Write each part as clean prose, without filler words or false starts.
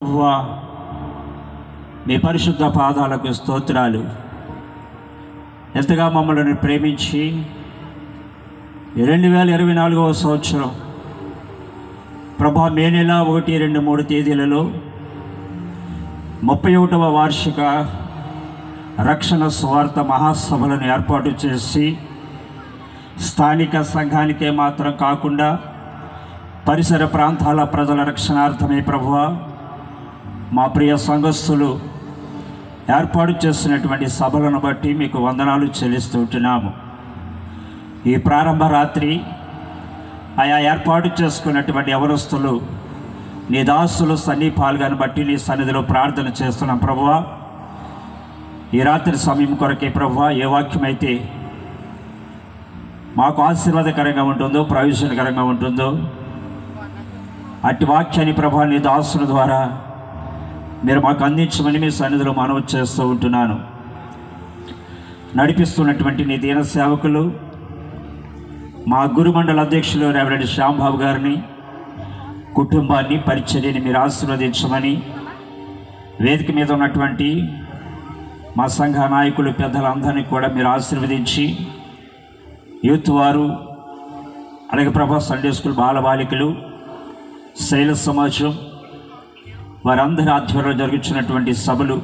ప్రభువా, మీ పరిశుద్ధ పాదాలకు స్తోత్రాలు. ఎంతగా మమ్మల్ని ప్రేమించి 2024వ సంవత్సరం ప్రభా మే నెల 1, 2, 3 తేదీలలో 31వ వార్షిక రక్షణ స్వార్థ మహాసభలను ఏర్పాటు చేసి స్థానిక సంఘానికే మాత్రం కాకుండా పరిసర ప్రాంతాల ప్రజల రక్షణార్థమే ప్రభువా మా ప్రియ సంఘస్థులు ఏర్పాటు చేసినటువంటి సభలను బట్టి మీకు వందనాలు చెల్లిస్తుంటున్నాము. ఈ ప్రారంభ రాత్రి ఆయా ఏర్పాటు చేసుకున్నటువంటి యవనస్తులు నీ దాసులు సన్నిపాలుగాను బట్టి నీ సన్నిధిలో ప్రార్థన చేస్తున్నాం ప్రభువా. ఈ రాత్రి సమయం కొరకే ప్రభువా ఏ వాక్యమైతే మాకు ఆశీర్వాదకరంగా ఉంటుందో, ప్రయోజనకరంగా ఉంటుందో అట్టి వాక్యాన్ని ప్రభువా నీ దాసుల ద్వారా మీరు మాకు అందించమని మీ సన్నిధిలో మనవి చేస్తూ ఉంటున్నాను. నడిపిస్తున్నటువంటి నీ దీన సేవకులు మా గురుమండల అధ్యక్షులు రెవరెండ్ శ్యాంబాబు గారిని, కుటుంబాన్ని, పరిచర్యని మీరు ఆశీర్వదించమని, వేదిక మీద ఉన్నటువంటి మా సంఘ నాయకులు పెద్దలందరినీ కూడా మీరు ఆశీర్వదించి, యూత్ వారు అలాగే ప్రభా సండే స్కూల్ బాలబాలికలు, శైల సమాజం వారందరి ఆధ్వర్యంలో జరుగుతున్నటువంటి సభలు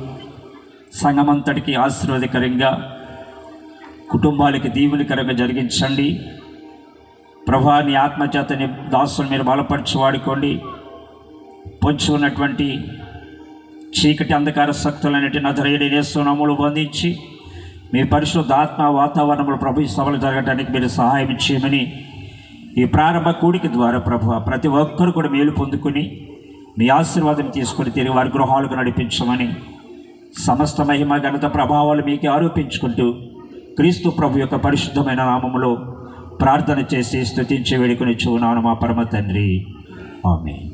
సంఘమంతటికి ఆశీర్వాదకరంగా, కుటుంబాలకి దీవెనకరంగా జరిగించండి ప్రభా. నీ ఆత్మచేతని దాసులు మీరు బలపరిచి వాడుకోండి. పొంచి ఉన్నటువంటి చీకటి అంధకార శక్తులన్నిటి నజరేయుడైన యేసు నామములో బంధించి మీ పరిశుద్ధ ఆత్మ వాతావరణంలో ప్రభు సభలు జరగడానికి మీరు సహాయం చేయమని ఈ ప్రారంభ కూడిక ద్వారా ప్రభు ప్రతి ఒక్కరు కూడా మేలు పొందుకుని మీ ఆశీర్వాదం తీసుకుని తిరిగి వారి గృహాలకు నడిపించమని, సమస్త మహిమ ఘనత ప్రభావాలు మీకే ఆరోపించుకుంటూ క్రీస్తు ప్రభు యొక్క పరిశుద్ధమైన నామములో ప్రార్థన చేసి స్తుతించి వేడుకొని చూనాను మా పరమ తండ్రి. ఆమేన్.